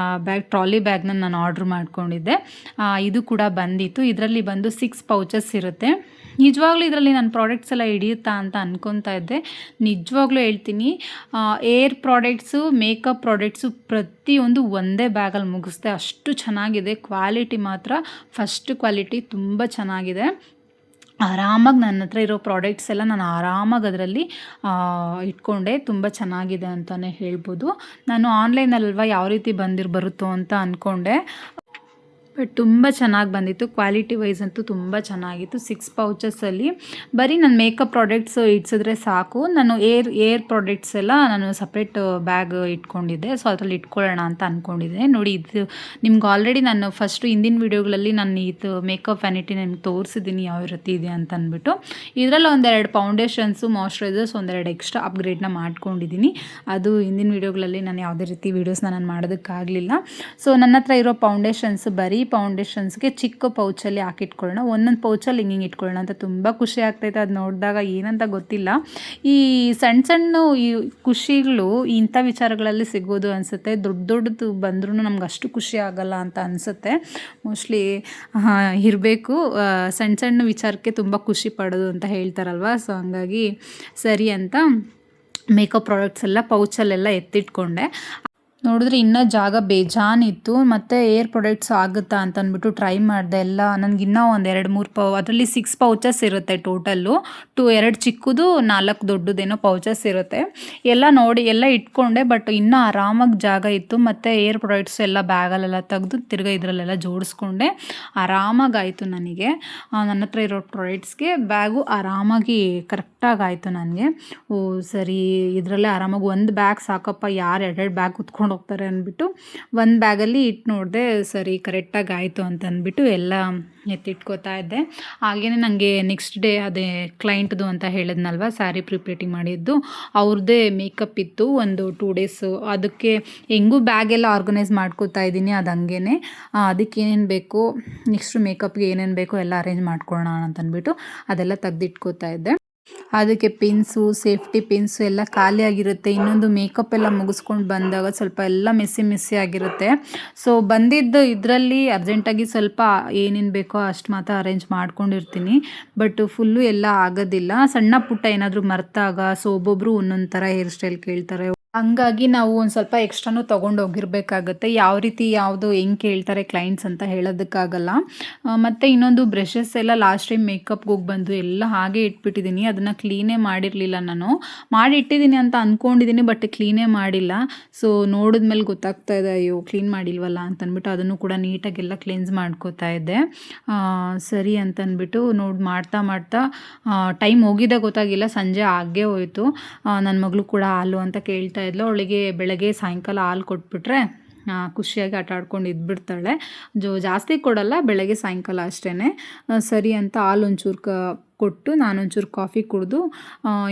ಟ್ರಾಲಿ ಬ್ಯಾಗ್ನ ನಾನು ಆರ್ಡ್ರ್ ಮಾಡ್ಕೊಂಡಿದ್ದೆ. ಇದು ಕೂಡ ಬಂದಿತ್ತು. ಇದರಲ್ಲಿ ಬಂದು 6 ಪೌಚಸ್ ಇರುತ್ತೆ. ನಿಜವಾಗ್ಲೂ ಇದರಲ್ಲಿ ನನ್ನ ಪ್ರಾಡಕ್ಟ್ಸ್ ಎಲ್ಲ ಹಿಡಿಯುತ್ತಾ ಅಂತ ಅಂದ್ಕೊತಾ ಇದ್ದೆ. ನಿಜವಾಗ್ಲೂ ಹೇಳ್ತೀನಿ, ಏರ್ ಪ್ರಾಡಕ್ಟ್ಸು, ಮೇಕಪ್ ಪ್ರಾಡಕ್ಟ್ಸು ಪ್ರತಿಯೊಂದು ಒಂದೇ ಬ್ಯಾಗಲ್ಲಿ ಮುಗಿಸ್ದೆ. ಅಷ್ಟು ಚೆನ್ನಾಗಿದೆ. ಕ್ವಾಲಿಟಿ ಮಾತ್ರ ಫಸ್ಟ್ ಕ್ವಾಲಿಟಿ ತುಂಬ ಚೆನ್ನಾಗಿದೆ. ಆರಾಮಾಗಿ ನನ್ನ ಹತ್ರ ಇರೋ ಪ್ರಾಡಕ್ಟ್ಸ್ ಎಲ್ಲ ನಾನು ಆರಾಮಾಗಿ ಅದರಲ್ಲಿ ಇಟ್ಕೊಂಡೆ. ತುಂಬ ಚೆನ್ನಾಗಿದೆ ಅಂತಲೇ ಹೇಳ್ಬೋದು. ನಾನು ಆನ್ಲೈನಲ್ವ ಯಾವ ರೀತಿ ಬರುತ್ತೋ ಅಂತ ಅಂದ್ಕೊಂಡೆ, ಬಟ್ ತುಂಬ ಚೆನ್ನಾಗಿ ಬಂದಿತ್ತು. ಕ್ವಾಲಿಟಿ ವೈಸ್ ಅಂತೂ ತುಂಬ ಚೆನ್ನಾಗಿತ್ತು. 6 ಪೌಚಸ್ಸಲ್ಲಿ ಬರೀ ನನ್ನ ಮೇಕಪ್ ಪ್ರಾಡಕ್ಟ್ಸ್ ಇಡ್ಸಿದ್ರೆ ಸಾಕು. ನಾನು ಏರ್ ಪ್ರಾಡಕ್ಟ್ಸ್ ಎಲ್ಲ ನಾನು ಸಪ್ರೇಟ್ ಬ್ಯಾಗ್ ಇಟ್ಕೊಂಡಿದ್ದೆ. ಸೊ ಅದರಲ್ಲಿ ಇಟ್ಕೊಳ್ಳೋಣ ಅಂತ ಅಂದ್ಕೊಂಡಿದ್ದೆ. ನೋಡಿ ಇದು ನಿಮ್ಗೆ ಆಲ್ರೆಡಿ ನಾನು ಫಸ್ಟು ಹಿಂದಿನ ವೀಡಿಯೋಗಳಲ್ಲಿ ನಾನು ಇದು ಮೇಕಪ್ ವ್ಯಾನಿಟಿ ನಿಮ್ಗೆ ತೋರಿಸಿದ್ದೀನಿ ಯಾವ ರೀತಿ ಇದೆ ಅಂತ ಅಂದ್ಬಿಟ್ಟು. ಇದರಲ್ಲಿ 1-2 ಫೌಂಡೇಶನ್ಸು, ಮಾಯ್ಶ್ಚರೈಸರ್ಸ್, 1-2 ಎಕ್ಸ್ಟ್ರಾ ಅಪ್ಗ್ರೇಡ್ನ ಮಾಡ್ಕೊಂಡಿದ್ದೀನಿ. ಅದು ಹಿಂದಿನ ವೀಡಿಯೋಗಳಲ್ಲಿ ನಾನು ಯಾವುದೇ ರೀತಿ ವೀಡಿಯೋಸ್ನ ನಾನು ಮಾಡೋದಕ್ಕಾಗಲಿಲ್ಲ. ಸೊ ನನ್ನ ಹತ್ರ ಇರೋ ಫೌಂಡೇಶನ್ಸ್, ಬರೀ ಫೌಂಡೇಶನ್ಸ್ಗೆ ಚಿಕ್ಕ ಪೌಚಲ್ಲಿ ಹಾಕಿಟ್ಕೊಳ್ಳೋಣ, ಒಂದೊಂದು ಪೌಚಲ್ಲಿ ಹಿಂಗೆ ಇಟ್ಕೊಳ್ಳೋಣ ಅಂತ ತುಂಬ ಖುಷಿ ಆಗ್ತೈತೆ. ಅದು ನೋಡಿದಾಗ ಏನಂತ ಗೊತ್ತಿಲ್ಲ. ಈ ಸಣ್ಣ ಈ ಖುಷಿಗಳು ಇಂಥ ವಿಚಾರಗಳಲ್ಲಿ ಸಿಗೋದು ಅನಿಸುತ್ತೆ. ದೊಡ್ಡದು ಬಂದ್ರೂ ನಮ್ಗೆ ಅಷ್ಟು ಖುಷಿ ಆಗಲ್ಲ ಅಂತ ಅನಿಸುತ್ತೆ. ಮೋಸ್ಟ್ಲಿ ಇರಬೇಕು, ಸಣ್ಣ ವಿಚಾರಕ್ಕೆ ತುಂಬ ಖುಷಿ ಪಡೋದು ಅಂತ ಹೇಳ್ತಾರಲ್ವ. ಸೊ ಹಂಗಾಗಿ ಸರಿ ಅಂತ ಮೇಕಪ್ ಪ್ರಾಡಕ್ಟ್ಸ್ ಎಲ್ಲ ಪೌಚಲ್ಲೆಲ್ಲ ಎತ್ತಿಟ್ಕೊಂಡೆ. ನೋಡಿದ್ರೆ ಇನ್ನೂ ಜಾಗ ಬೇಜಾನಿತ್ತು. ಮತ್ತು ಏರ್ ಪ್ರಾಡಕ್ಟ್ಸ್ ಆಗುತ್ತಾ ಅಂತ ಅಂದ್ಬಿಟ್ಟು ಟ್ರೈ ಮಾಡಿದೆ ಎಲ್ಲ. ನನಗಿನ್ನೂ ಒಂದು 2-3 ಅದರಲ್ಲಿ 6 ಪೌಚಸ್ ಇರುತ್ತೆ ಟೋಟಲ್ಲು. 2 ಚಿಕ್ಕದು, 4 ದೊಡ್ಡದೇನೋ ಪೌಚಸ್ ಇರುತ್ತೆ. ಎಲ್ಲ ನೋಡಿ ಎಲ್ಲ ಇಟ್ಕೊಂಡೆ, ಬಟ್ ಇನ್ನೂ ಆರಾಮಾಗಿ ಜಾಗ ಇತ್ತು. ಮತ್ತು ಏರ್ ಪ್ರಾಡಕ್ಟ್ಸ್ ಎಲ್ಲ ಬ್ಯಾಗಲ್ಲೆಲ್ಲ ತೆಗೆದು ತಿರ್ಗಿ ಇದರಲ್ಲೆಲ್ಲ ಜೋಡಿಸ್ಕೊಂಡೆ. ಆರಾಮಾಗಾಯಿತು ನನಗೆ. ನನ್ನ ಹತ್ರ ಇರೋ ಪ್ರಾಡಕ್ಟ್ಸ್ಗೆ ಬ್ಯಾಗು ಆರಾಮಾಗಿ ಕರೆಕ್ಟಾಗಿ ಆಯಿತು ನನಗೆ. ಓ ಸರಿ, ಇದರಲ್ಲೇ ಆರಾಮಾಗಿ ಒಂದು ಬ್ಯಾಗ್ ಸಾಕಪ್ಪ, ಯಾರು 2 ಬ್ಯಾಗ್ ಕುತ್ಕೊಂಡು ಹೋಗ್ತಾರೆ ಅಂದ್ಬಿಟ್ಟು ಒಂದು ಬ್ಯಾಗಲ್ಲಿ ಇಟ್ಟು ನೋಡಿದೆ. ಸರಿ ಕರೆಕ್ಟಾಗಿ ಆಯಿತು ಅಂತ ಅಂದ್ಬಿಟ್ಟು ಎಲ್ಲ ಎತ್ತಿಟ್ಕೋತಾ ಇದ್ದೆ. ಹಾಗೆಯೇ ನನಗೆ ನೆಕ್ಸ್ಟ್ ಡೇ ಅದೇ ಕ್ಲೈಂಟ್ದು ಅಂತ ಹೇಳಿದ್ನಲ್ವ, ಸ್ಯಾರಿ ಪ್ರಿಪ್ಲೇಟಿಂಗ್ ಮಾಡಿದ್ದು, ಅವ್ರದ್ದೇ ಮೇಕಪ್ ಇತ್ತು ಒಂದು 2 ಡೇಸು. ಅದಕ್ಕೆ ಹೆಂಗೂ ಬ್ಯಾಗೆಲ್ಲ ಆರ್ಗನೈಸ್ ಮಾಡ್ಕೋತಾ ಇದ್ದೀನಿ. ಅದು ಹಂಗೇ ಅದಕ್ಕೆ ಏನೇನು ಬೇಕು, ನೆಕ್ಸ್ಟ್ ಮೇಕಪ್ಗೆ ಏನೇನು ಬೇಕೋ ಎಲ್ಲ ಅರೇಂಜ್ ಮಾಡ್ಕೊಳ್ಳೋಣ ಅಂತಂದ್ಬಿಟ್ಟು ಅದೆಲ್ಲ ತೆಗೆದಿಟ್ಕೋತಾ ಇದ್ದೆ. ಅದಕ್ಕೆ ಪಿನ್ಸು, ಸೇಫ್ಟಿ ಪಿನ್ಸು ಎಲ್ಲ ಖಾಲಿಯಾಗಿರುತ್ತೆ. ಇನ್ನೊಂದು ಮೇಕಪ್ ಎಲ್ಲ ಮುಗಿಸ್ಕೊಂಡು ಬಂದಾಗ ಸ್ವಲ್ಪ ಎಲ್ಲ ಮೆಸ್ಸಿ ಆಗಿರುತ್ತೆ. ಸೊ ಬಂದಿದ್ದು ಇದರಲ್ಲಿ ಅರ್ಜೆಂಟಾಗಿ ಸ್ವಲ್ಪ ಏನೇನು ಬೇಕೋ ಅಷ್ಟು ಮಾತ್ರ ಅರೇಂಜ್ ಮಾಡ್ಕೊಂಡಿರ್ತೀನಿ. ಬಟ್ ಫುಲ್ಲು ಎಲ್ಲ ಆಗೋದಿಲ್ಲ. ಸಣ್ಣ ಪುಟ್ಟ ಏನಾದರೂ ಮರೆತಾಗ, ಸೊ ಒಬ್ಬೊಬ್ಬರು ಒಂದೊಂದು ಥರ ಹೇರ್ ಸ್ಟೈಲ್ ಕೇಳ್ತಾರೆ. ಹಂಗಾಗಿ ನಾವು ಒಂದು ಸ್ವಲ್ಪ ಎಕ್ಸ್ಟ್ರಾನು ತೊಗೊಂಡೋಗಿರ್ಬೇಕಾಗತ್ತೆ. ಯಾವ ರೀತಿ ಯಾವುದು ಹೆಂಗೆ ಕೇಳ್ತಾರೆ ಕ್ಲೈಂಟ್ಸ್ ಅಂತ ಹೇಳೋದಕ್ಕಾಗಲ್ಲ. ಮತ್ತು ಇನ್ನೊಂದು ಬ್ರಷಸ್ ಎಲ್ಲ ಲಾಸ್ಟ್ ಟೈಮ್ ಮೇಕಪ್‌ಗೆ ಹೋಗಿ ಬಂದು ಎಲ್ಲ ಹಾಗೆ ಇಟ್ಬಿಟ್ಟಿದ್ದೀನಿ. ಅದನ್ನು ಕ್ಲೀನೇ ಮಾಡಿರಲಿಲ್ಲ ನಾನು. ಮಾಡಿ ಇಟ್ಟಿದ್ದೀನಿ ಅಂತ ಅಂದ್ಕೊಂಡಿದ್ದೀನಿ, ಬಟ್ ಕ್ಲೀನೇ ಮಾಡಿಲ್ಲ. ಸೊ ನೋಡಿದ್ಮೇಲೆ ಗೊತ್ತಾಗ್ತಾ ಇದೆ, ಅಯ್ಯೋ ಕ್ಲೀನ್ ಮಾಡಿಲ್ವಲ್ಲ ಅಂತಂದ್ಬಿಟ್ಟು ಅದನ್ನು ಕೂಡ ನೀಟಾಗೆಲ್ಲ ಕ್ಲೆನ್ಸ್ ಮಾಡ್ಕೋತಾ ಇದ್ದೆ. ಸರಿ ಅಂತಂದ್ಬಿಟ್ಟು ಮಾಡ್ತಾ ಮಾಡ್ತಾ ಟೈಮ್ ಹೋಗಿದ್ದೇ ಗೊತ್ತಾಗಿಲ್ಲ. ಸಂಜೆ ಆಗೇ ಹೋಯಿತು. ನನ್ನ ಮಗಳು ಕೂಡ ಹಾಲು ಅಂತ ಕೇಳ್ತಾ ಇದ್ಲು. ಅವಳಿಗೆ ಬೆಳಗ್ಗೆ ಸಾಯಂಕಾಲ ಹಾಲು ಕೊಟ್ಬಿಟ್ರೆ ಖುಷಿಯಾಗಿ ಆಟ ಆಡ್ಕೊಂಡು ಇದ್ಬಿಡ್ತಾಳೆ. ಜಾಸ್ತಿ ಕೊಡಲ್ಲ, ಬೆಳಗ್ಗೆ ಸಾಯಂಕಾಲ ಅಷ್ಟೇ. ಸರಿ ಅಂತ ಹಾಲು ಒಂಚೂರು ಕೊಟ್ಟು ನಾನೊಂಚೂರು ಕಾಫಿ ಕುಡಿದು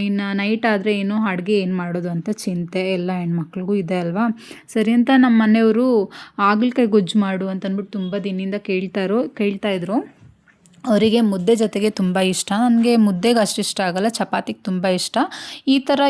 ಇನ್ನು ನೈಟ್ ಆದರೆ ಏನು ಅಡುಗೆ ಏನು ಮಾಡೋದು ಅಂತ ಚಿಂತೆ ಎಲ್ಲ ಹೆಣ್ಮಕ್ಳಿಗೂ ಇದೆ ಅಲ್ವಾ. ಸರಿ ಅಂತ ನಮ್ಮ ಮನೆಯವರು ಹಾಗಲಕಾಯಿ ಗೊಜ್ಜು ಮಾಡು ಅಂತಂದ್ಬಿಟ್ಟು ತುಂಬ ದಿನದಿಂದ ಕೇಳ್ತಾಯಿದ್ರು. ಅವರಿಗೆ ಮುದ್ದೆ ಜೊತೆಗೆ ತುಂಬ ಇಷ್ಟ. ನನಗೆ ಮುದ್ದೆಗೆ ಅಷ್ಟಿಷ್ಟ ಆಗಲ್ಲ, ಚಪಾತಿಗೆ ತುಂಬ ಇಷ್ಟ. ಈ ಥರ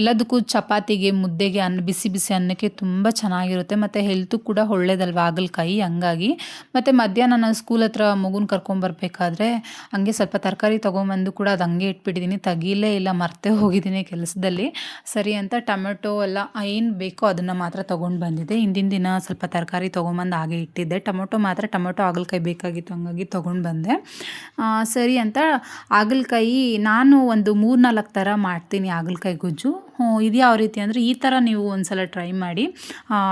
ಎಲ್ಲದಕ್ಕೂ ಚಪಾತಿಗೆ, ಮುದ್ದೆಗೆ, ಬಿಸಿ ಬಿಸಿ ಅನ್ನಕ್ಕೆ ತುಂಬ ಚೆನ್ನಾಗಿರುತ್ತೆ. ಮತ್ತು ಹೆಲ್ತು ಕೂಡ ಒಳ್ಳೇದಲ್ವ ಹಾಗಲಕಾಯಿ, ಹಂಗಾಗಿ. ಮತ್ತು ಮಧ್ಯಾಹ್ನ ನಾನು ಸ್ಕೂಲ್ ಹತ್ರ ಮಗುನ ಕರ್ಕೊಂಬರ್ಬೇಕಾದ್ರೆ ಹಂಗೆ ಸ್ವಲ್ಪ ತರಕಾರಿ ತೊಗೊಂಬಂದು ಕೂಡ ಅದು ಹಂಗೆ ಇಟ್ಬಿಟ್ಟಿದ್ದೀನಿ, ತೆಗೀಲೇ ಇಲ್ಲ, ಮರ್ತೇ ಹೋಗಿದ್ದೀನಿ ಕೆಲಸದಲ್ಲಿ. ಸರಿ ಅಂತ ಟೊಮೆಟೊ ಎಲ್ಲ ಏನು ಬೇಕೋ ಅದನ್ನು ಮಾತ್ರ ತೊಗೊಂಡು ಬಂದಿದ್ದೆ. ಹಿಂದಿನ ದಿನ ಸ್ವಲ್ಪ ತರಕಾರಿ ತೊಗೊಂಬಂದು ಹಾಗೆ ಇಟ್ಟಿದ್ದೆ. ಟೊಮೆಟೊ ಹಾಗಲಕಾಯಿ ಬೇಕಾಗಿತ್ತು, ಹಂಗಾಗಿ ತೊಗೊಂಡು ಬಂದೆ. ಸರಿ ಅಂತ ಹಾಗಲಕಾಯಿ ನಾನು ಒಂದು 3-4 ಥರ ಮಾಡ್ತೀನಿ ಹಾಗಲಕಾಯಿ ಗೊಜ್ಜು. ಇದು ಯಾವ ರೀತಿ ಅಂದರೆ ಈ ಥರ ನೀವು ಒಂದು ಸಲ ಟ್ರೈ ಮಾಡಿ.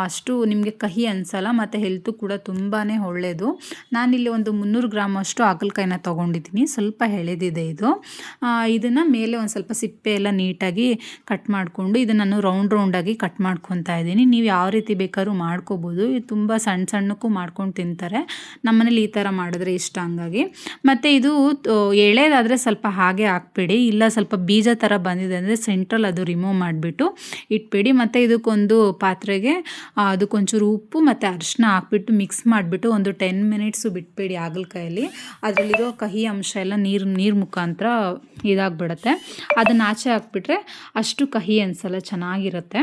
ಅಷ್ಟು ನಿಮಗೆ ಕಹಿ ಅನಿಸಲ್ಲ ಮತ್ತು ಹೆಲ್ತು ಕೂಡ ತುಂಬಾ ಒಳ್ಳೆಯದು. ನಾನಿಲ್ಲಿ ಒಂದು 300 ಗ್ರಾಮ್ ಅಷ್ಟು ಹಾಗಲಕಾಯಿನ ತೊಗೊಂಡಿದ್ದೀನಿ. ಸ್ವಲ್ಪ ಎಳೆದಿದೆ ಇದು. ಇದನ್ನು ಮೇಲೆ ಒಂದು ಸ್ವಲ್ಪ ಸಿಪ್ಪೆ ಎಲ್ಲ ನೀಟಾಗಿ ಕಟ್ ಮಾಡಿಕೊಂಡು ಇದನ್ನು ನಾನು ರೌಂಡಾಗಿ ಕಟ್ ಮಾಡ್ಕೊತಾ ಇದ್ದೀನಿ. ನೀವು ಯಾವ ರೀತಿ ಬೇಕಾದ್ರೂ ಮಾಡ್ಕೋಬೋದು. ಇದು ತುಂಬ ಸಣ್ಣ ಸಣ್ಣಕ್ಕೂ ಮಾಡ್ಕೊಂಡು ತಿಂತಾರೆ. ನಮ್ಮನೇಲಿ ಈ ಥರ ಮಾಡಿದ್ರೆ ಇಷ್ಟ, ಹಂಗಾಗಿ. ಮತ್ತು ಇದು ಎಳೆದಾದರೆ ಸ್ವಲ್ಪ ಹಾಗೆ ಹಾಕ್ಬಿಡಿ, ಇಲ್ಲ ಸ್ವಲ್ಪ ಬೀಜ ಥರ ಬಂದಿದೆ ಅಂದರೆ ಸೆಂಟ್ರಲ್ ಅದು ರಿಮೂವ್ ಮಾಡಿಬಿಟ್ಟು ಇಟ್ಬಿಡಿ. ಮತ್ತು ಇದಕ್ಕೊಂದು ಪಾತ್ರೆಗೆ ಅದಕ್ಕೊಂಚೂರು ಉಪ್ಪು ಮತ್ತು ಅರಿಶಿನ ಹಾಕ್ಬಿಟ್ಟು ಮಿಕ್ಸ್ ಮಾಡಿಬಿಟ್ಟು ಒಂದು 10 ಮಿನಿಟ್ಸು ಬಿಟ್ಬಿಡಿ. ಹಾಗಲಕಾಯಲ್ಲಿ ಅದರಲ್ಲಿರೋ ಕಹಿ ಅಂಶ ಎಲ್ಲ ನೀರು ಮುಖಾಂತರ ಇದಾಗ್ಬಿಡುತ್ತೆ. ಅದನ್ನು ಆಚೆ ಹಾಕ್ಬಿಟ್ರೆ ಅಷ್ಟು ಕಹಿ ಅನಿಸಲ್ಲ, ಚೆನ್ನಾಗಿರುತ್ತೆ.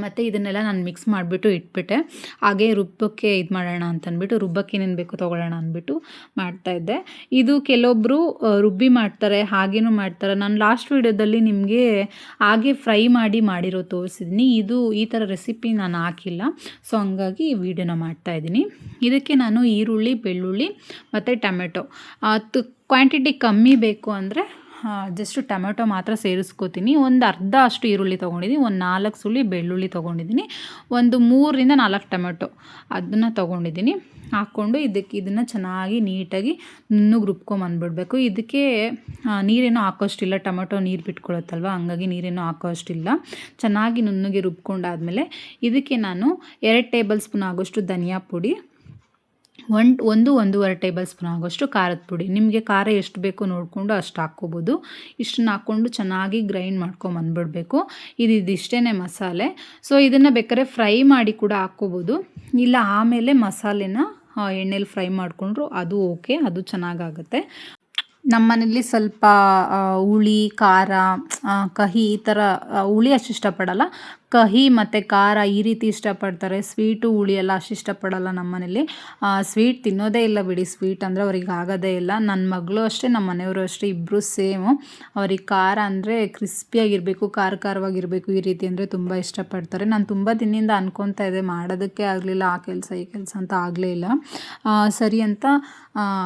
ಮತ್ತು ಇದನ್ನೆಲ್ಲ ನಾನು ಮಿಕ್ಸ್ ಮಾಡಿಬಿಟ್ಟು ಇಟ್ಬಿಟ್ಟೆ. ಹಾಗೆ ರುಬ್ಬಕ್ಕೆ ಇದು ಮಾಡೋಣ ಅಂತಂದ್ಬಿಟ್ಟು, ರುಬ್ಬಕ್ಕೆ ಏನೇನು ಬೇಕೋ ತೊಗೊಳ್ಳೋಣ ಅಂದ್ಬಿಟ್ಟು ಮಾಡ್ತಾಯಿದ್ದೆ. ಇದು ಕೆಲವೊಬ್ಬರು ರುಬ್ಬಿ ಮಾಡ್ತಾರೆ, ಹಾಗೇನೂ ಮಾಡ್ತಾರೆ. ನಾನು ಲಾಸ್ಟ್ ವೀಡಿಯೋದಲ್ಲಿ ನಿಮಗೆ ಹಾಗೆ ಫ್ರೈ ಮಾಡಿರೋ ತೋರಿಸಿದ್ದೀನಿ. ಈ ಥರ ರೆಸಿಪಿ ನಾನು ಹಾಕಿಲ್ಲ, ಸೊ ಹಂಗಾಗಿ ಈ ವಿಡಿಯೋನ ಮಾಡ್ತಾಯಿದ್ದೀನಿ. ಇದಕ್ಕೆ ನಾನು ಈರುಳ್ಳಿ, ಬೆಳ್ಳುಳ್ಳಿ ಮತ್ತು ಟೊಮೆಟೊ ಕ್ವಾಂಟಿಟಿ ಕಮ್ಮಿ ಬೇಕು ಅಂದರೆ ಜಸ್ಟ್ ಟೊಮೆಟೊ ಮಾತ್ರ ಸೇರಿಸ್ಕೋತೀನಿ. ಒಂದು ಅರ್ಧ ಅಷ್ಟು ಈರುಳ್ಳಿ ತೊಗೊಂಡಿದ್ದೀನಿ, ಒಂದು 4 ಸುಳಿ ಬೆಳ್ಳುಳ್ಳಿ ತೊಗೊಂಡಿದ್ದೀನಿ, ಒಂದು 3-4 ಟೊಮೆಟೊ ಅದನ್ನು ತೊಗೊಂಡಿದ್ದೀನಿ. ಹಾಕ್ಕೊಂಡು ಇದನ್ನು ಚೆನ್ನಾಗಿ ನೀಟಾಗಿ ನುಣ್ಣಗೆ ರುಬ್ಕೊಂಬಂದ್ಬಿಡ್ಬೇಕು. ಇದಕ್ಕೆ ನೀರೇನೋ ಹಾಕೋಷ್ಟಿಲ್ಲ, ಟೊಮೆಟೊ ನೀರು ಬಿಟ್ಕೊಳುತ್ತಲ್ವ, ಹಂಗಾಗಿ ನೀರೇನೋ ಹಾಕೋ ಅಷ್ಟಿಲ್ಲ. ಚೆನ್ನಾಗಿ ನುಣ್ಣಗೆ ರುಬ್ಕೊಂಡಾದಮೇಲೆ ಇದಕ್ಕೆ ನಾನು 2 ಟೇಬಲ್ ಸ್ಪೂನ್ ಆಗೋಷ್ಟು ಧನಿಯಾ ಪುಡಿ, 1-1.5 ಟೇಬಲ್ ಸ್ಪೂನ್ ಆಗೋಷ್ಟು ಖಾರದ ಪುಡಿ, ನಿಮಗೆ ಖಾರ ಎಷ್ಟು ಬೇಕೋ ನೋಡಿಕೊಂಡು ಅಷ್ಟು ಹಾಕ್ಕೋಬೋದು. ಇಷ್ಟನ್ನು ಹಾಕ್ಕೊಂಡು ಚೆನ್ನಾಗಿ ಗ್ರೈಂಡ್ ಮಾಡ್ಕೊಂಬಂದ್ಬಿಡಬೇಕು. ಇದಿಷ್ಟೇ ಮಸಾಲೆ. ಸೊ ಇದನ್ನು ಬೇಕಾದ್ರೆ ಫ್ರೈ ಮಾಡಿ ಕೂಡ ಹಾಕ್ಕೋಬೋದು, ಇಲ್ಲ ಆಮೇಲೆ ಮಸಾಲೆನ ಎಣ್ಣೆಲಿ ಫ್ರೈ ಮಾಡಿಕೊಂಡ್ರು ಅದು ಓಕೆ, ಅದು ಚೆನ್ನಾಗಾಗುತ್ತೆ. ನಮ್ಮ ಮನೇಲಿ ಸ್ವಲ್ಪ ಹುಳಿ, ಖಾರ, ಕಹಿ ಈ ಥರ, ಹುಳಿ ಅಷ್ಟು ಇಷ್ಟಪಡಲ್ಲ, ಕಹಿ ಮತ್ತು ಖಾರ ಈ ರೀತಿ ಇಷ್ಟಪಡ್ತಾರೆ. ಸ್ವೀಟು, ಹುಳಿ ಎಲ್ಲ ಅಷ್ಟು ಇಷ್ಟಪಡಲ್ಲ ನಮ್ಮ ಮನೇಲಿ. ಸ್ವೀಟ್ ತಿನ್ನೋದೇ ಇಲ್ಲ ಬಿಡಿ, ಸ್ವೀಟ್ ಅಂದರೆ ಅವ್ರಿಗೆ ಆಗೋದೇ ಇಲ್ಲ. ನನ್ನ ಮಗಳು ಅಷ್ಟೇ, ನಮ್ಮ ಮನೆಯವರು ಅಷ್ಟೇ, ಇಬ್ಬರು ಸೇಮು. ಅವ್ರಿಗೆ ಖಾರ ಅಂದರೆ ಕ್ರಿಸ್ಪಿಯಾಗಿರಬೇಕು, ಖಾರವಾಗಿರಬೇಕು, ಈ ರೀತಿ ಅಂದರೆ ತುಂಬ ಇಷ್ಟಪಡ್ತಾರೆ. ನಾನು ತುಂಬ ದಿನದಿಂದ ಅನ್ಕೊತಾ ಇದ್ದೆ, ಮಾಡೋದಕ್ಕೆ ಆಗಲಿಲ್ಲ, ಆ ಕೆಲಸ ಈ ಕೆಲಸ ಅಂತ ಆಗಲೇ ಇಲ್ಲ. ಸರಿ ಅಂತ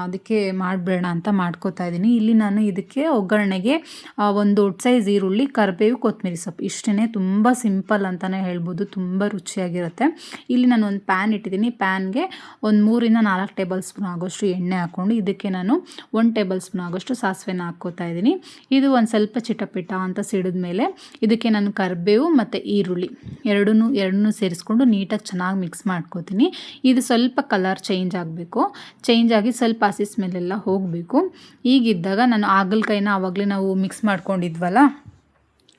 ಅದಕ್ಕೆ ಮಾಡಿಬಿಡೋಣ ಅಂತ ಮಾಡ್ಕೋತಾ ಇದ್ದೀನಿ. ಇಲ್ಲಿ ನಾನು ಇದಕ್ಕೆ ಒಗ್ಗರಣೆಗೆ ಒಂದು ದೊಡ್ಡ ಸೈಜ್ ಈರುಳ್ಳಿ, ಕರಿಬೇವು, ಕೊತ್ತಂಬರಿ ಸೊಪ್ಪು, ಇಷ್ಟೇ. ತುಂಬ ಸಿಂಪಲ್ ಅಂತಲೇ ಹೇಳ್ಬೋದು, ತುಂಬ ರುಚಿಯಾಗಿರುತ್ತೆ. ಇಲ್ಲಿ ನಾನು ಒಂದು ಪ್ಯಾನ್ ಇಟ್ಟಿದ್ದೀನಿ. ಪ್ಯಾನ್ಗೆ ಒಂದು 3-4 ಟೇಬಲ್ ಸ್ಪೂನ್ ಆಗೋಷ್ಟು ಎಣ್ಣೆ ಹಾಕ್ಕೊಂಡು ಇದಕ್ಕೆ ನಾನು 1 ಟೇಬಲ್ ಸ್ಪೂನ್ ಆಗೋಷ್ಟು ಸಾಸಿವೆನ ಹಾಕ್ಕೋತಾ ಇದ್ದೀನಿ. ಇದು ಒಂದು ಸ್ವಲ್ಪ ಚಿಟಪಿಟ ಅಂತ ಸಿಡಿದ ಮೇಲೆ ಇದಕ್ಕೆ ನಾನು ಕರಿಬೇವು ಮತ್ತು ಈರುಳ್ಳಿ ಎರಡನ್ನೂ ಸೇರಿಸ್ಕೊಂಡು ನೀಟಾಗಿ ಚೆನ್ನಾಗಿ ಮಿಕ್ಸ್ ಮಾಡ್ಕೋತೀನಿ. ಇದು ಸ್ವಲ್ಪ ಕಲರ್ ಚೇಂಜ್ ಆಗಬೇಕು, ಚೇಂಜ್ ಆಗಿ ಸ್ವಲ್ಪ ಹಸಿ ಸ್ಮೆಲ್ಲೆಲ್ಲ ಹೋಗಬೇಕು. ಈಗಿದ್ದಾಗ ನಾನು ಹಾಗಲಕಾಯಿನ ಆವಾಗಲೇ ನಾವು ಮಿಕ್ಸ್ ಮಾಡ್ಕೊಂಡಿದ್ವಲ್ಲ,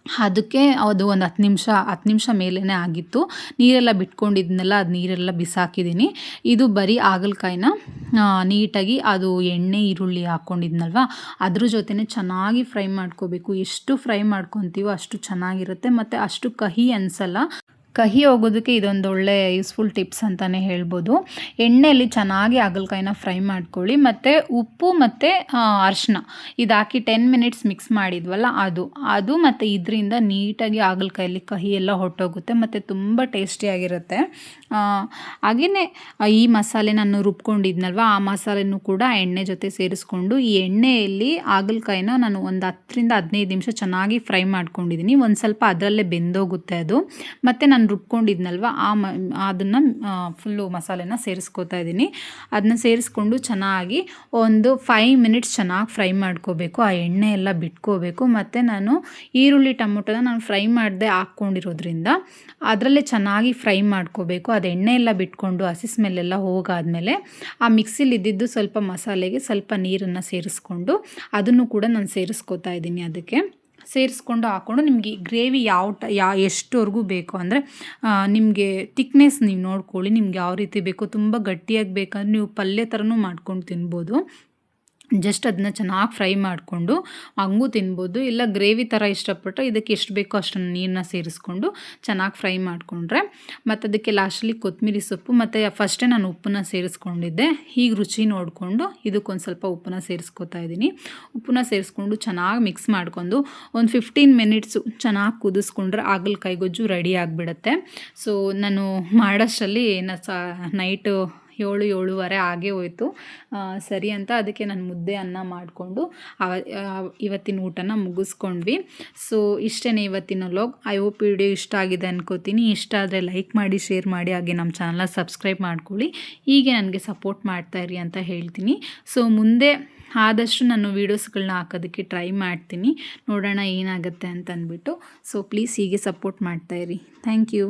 ಅದಕ್ಕೆ ಅದು ಒಂದು 10 ನಿಮಿಷ ಮೇಲೇ ಆಗಿತ್ತು. ನೀರೆಲ್ಲ ಬಿಟ್ಕೊಂಡಿದ್ನೆಲ್ಲ ಅದು ನೀರೆಲ್ಲ ಬಿಸಾಕಿದ್ದೀನಿ. ಇದು ಬರೀ ಹಾಗಲಕಾಯಿನ ನೀಟಾಗಿ ಅದು ಎಣ್ಣೆ, ಈರುಳ್ಳಿ ಹಾಕ್ಕೊಂಡಿದ್ನಲ್ವ ಅದ್ರ ಜೊತೆನೇ ಚೆನ್ನಾಗಿ ಫ್ರೈ ಮಾಡ್ಕೋಬೇಕು. ಎಷ್ಟು ಫ್ರೈ ಮಾಡ್ಕೊತೀವೋ ಅಷ್ಟು ಚೆನ್ನಾಗಿರುತ್ತೆ ಮತ್ತು ಅಷ್ಟು ಕಹಿ ಅನಿಸಲ್ಲ. ಕಹಿ ಹೋಗೋದಕ್ಕೆ ಇದೊಂದು ಒಳ್ಳೆ ಯೂಸ್ಫುಲ್ ಟಿಪ್ಸ್ ಅಂತಲೇ ಹೇಳ್ಬೋದು. ಎಣ್ಣೆಯಲ್ಲಿ ಚೆನ್ನಾಗಿ ಹಾಗಲಕಾಯಿನ ಫ್ರೈ ಮಾಡ್ಕೊಳ್ಳಿ, ಮತ್ತು ಉಪ್ಪು ಮತ್ತು ಅರಿಶಿನ ಇದು ಹಾಕಿ 10 ಮಿನಿಟ್ಸ್ ಮಿಕ್ಸ್ ಮಾಡಿದ್ವಲ್ಲ ಅದು ಮತ್ತು ಇದರಿಂದ ನೀಟಾಗಿ ಹಾಗಲಕಾಯಲ್ಲಿ ಕಹಿ ಎಲ್ಲ ಹೊರಟೋಗುತ್ತೆ ಮತ್ತು ತುಂಬ ಟೇಸ್ಟಿಯಾಗಿರುತ್ತೆ. ಹಾಗೆಯೇ ಈ ಮಸಾಲೆ ನಾನು ರುಬ್ಕೊಂಡಿದ್ನಲ್ವ, ಆ ಮಸಾಲೆನೂ ಕೂಡ ಎಣ್ಣೆ ಜೊತೆ ಸೇರಿಸ್ಕೊಂಡು ಈ ಎಣ್ಣೆಯಲ್ಲಿ ಹಾಗಲಕಾಯಿನ ನಾನು ಒಂದು 10ರಿಂದ 15 ನಿಮಿಷ ಚೆನ್ನಾಗಿ ಫ್ರೈ ಮಾಡ್ಕೊಂಡಿದ್ದೀನಿ. ಒಂದು ಸ್ವಲ್ಪ ಅದರಲ್ಲೇ ಬೆಂದೋಗುತ್ತೆ ಅದು. ಮತ್ತು ನಾನು ರುಬ್ಕೊಂಡಿದ್ನಲ್ವ ಅದನ್ನು ಫುಲ್ಲು ಮಸಾಲೆನ ಸೇರಿಸ್ಕೊತಾ ಇದ್ದೀನಿ. ಅದನ್ನ ಸೇರಿಸ್ಕೊಂಡು ಚೆನ್ನಾಗಿ ಒಂದು 5 ಮಿನಿಟ್ಸ್ ಚೆನ್ನಾಗಿ ಫ್ರೈ ಮಾಡ್ಕೋಬೇಕು. ಆ ಎಣ್ಣೆ ಎಲ್ಲ ಬಿಟ್ಕೋಬೇಕು. ಮತ್ತು ನಾನು ಈರುಳ್ಳಿ ಟೊಮೊಟೊನ ನಾನು ಫ್ರೈ ಮಾಡದೆ ಹಾಕ್ಕೊಂಡಿರೋದ್ರಿಂದ ಅದರಲ್ಲೇ ಚೆನ್ನಾಗಿ ಫ್ರೈ ಮಾಡ್ಕೋಬೇಕು. ಅದು ಎಣ್ಣೆ ಎಲ್ಲ ಬಿಟ್ಕೊಂಡು ಹಸಿ ಸ್ಮೆಲ್ಲೆಲ್ಲ ಹೋಗಾದ್ಮೇಲೆ ಆ ಮಿಕ್ಸಿಲಿ ಇದ್ದಿದ್ದು ಸ್ವಲ್ಪ ಮಸಾಲೆಗೆ ಸ್ವಲ್ಪ ನೀರನ್ನು ಸೇರಿಸ್ಕೊಂಡು ಅದನ್ನು ಕೂಡ ನಾನು ಸೇರಿಸ್ಕೊತಾ ಇದ್ದೀನಿ. ಅದಕ್ಕೆ ಸೇರಿಸ್ಕೊಂಡು ಹಾಕ್ಕೊಂಡು ನಿಮಗೆ ಗ್ರೇವಿ ಎಷ್ಟವರೆಗೂ ಬೇಕು ಅಂದರೆ ನಿಮಗೆ ತಿಕ್ನೆಸ್ ನೀವು ನೋಡ್ಕೊಳ್ಳಿ. ನಿಮ್ಗೆ ಯಾವ ರೀತಿ ಬೇಕೋ, ತುಂಬ ಗಟ್ಟಿಯಾಗಿ ಬೇಕಂದ್ರೆ ನೀವು ಪಲ್ಯ ಥರನೂ ಮಾಡ್ಕೊಂಡು ತಿನ್ಬೋದು. ಜಸ್ಟ್ ಅದನ್ನ ಚೆನ್ನಾಗಿ ಫ್ರೈ ಮಾಡಿಕೊಂಡು ಹಂಗೂ ತಿನ್ಬೋದು. ಇಲ್ಲ ಗ್ರೇವಿ ಥರ ಇಷ್ಟಪಟ್ಟರೆ ಇದಕ್ಕೆ ಎಷ್ಟು ಬೇಕೋ ಅಷ್ಟನ್ನು ನೀರನ್ನ ಸೇರಿಸ್ಕೊಂಡು ಚೆನ್ನಾಗಿ ಫ್ರೈ ಮಾಡಿಕೊಂಡ್ರೆ, ಮತ್ತು ಅದಕ್ಕೆ ಲಾಸ್ಟಲ್ಲಿ ಕೊತ್ತಂಬರಿ ಸೊಪ್ಪು ಮತ್ತು ಫಸ್ಟೇ ನಾನು ಉಪ್ಪನ್ನ ಸೇರಿಸ್ಕೊಂಡಿದ್ದೆ. ಈಗ ರುಚಿ ನೋಡಿಕೊಂಡು ಇದಕ್ಕೊಂದು ಸ್ವಲ್ಪ ಉಪ್ಪನ್ನ ಸೇರಿಸ್ಕೊತಾ ಇದ್ದೀನಿ. ಉಪ್ಪನ್ನ ಸೇರಿಸ್ಕೊಂಡು ಚೆನ್ನಾಗಿ ಮಿಕ್ಸ್ ಮಾಡ್ಕೊಂಡು ಒಂದು 15 ಮಿನಿಟ್ಸು ಚೆನ್ನಾಗಿ ಕುದಿಸ್ಕೊಂಡ್ರೆ ಹಾಗಲಕಾಯಿ ಗೊಜ್ಜು ರೆಡಿ ಆಗಿಬಿಡುತ್ತೆ. ಸೊ ನಾನು ಮಾಡೋಷ್ಟರಲ್ಲಿ ನೈಟು 7-7:30 ಆಗೇ ಹೋಯಿತು. ಸರಿ ಅಂತ ಅದಕ್ಕೆ ನಾನು ಮುದ್ದೆ ಅನ್ನ ಮಾಡಿಕೊಂಡು ಇವತ್ತಿನ ಊಟನ ಮುಗಿಸ್ಕೊಂಡ್ವಿ. ಸೊ ಇಷ್ಟೇ ಇವತ್ತಿನ ವ್ಲಾಗ್. ಐ ಹೋಪ್ ವಿಡಿಯೋ ಇಷ್ಟ ಆಗಿದೆ ಅನ್ಕೋತೀನಿ. ಇಷ್ಟ ಆದರೆ ಲೈಕ್ ಮಾಡಿ, ಶೇರ್ ಮಾಡಿ, ಹಾಗೆ ನಮ್ಮ ಚಾನಲ್ನ ಸಬ್ಸ್ಕ್ರೈಬ್ ಮಾಡ್ಕೊಳ್ಳಿ. ಹೀಗೆ ನನಗೆ ಸಪೋರ್ಟ್ ಮಾಡ್ತಾಯಿರಿ ಅಂತ ಹೇಳ್ತೀನಿ. ಸೊ ಮುಂದೆ ಆದಷ್ಟು ನಾನು ವೀಡಿಯೋಸ್ಗಳನ್ನ ಹಾಕೋದಕ್ಕೆ ಟ್ರೈ ಮಾಡ್ತೀನಿ. ನೋಡೋಣ ಏನಾಗುತ್ತೆ ಅಂತ ಅಂದ್ಬಿಟ್ಟು. ಸೊ ಪ್ಲೀಸ್ ಹೀಗೆ ಸಪೋರ್ಟ್ ಮಾಡ್ತಾಯಿರಿ. Thank you.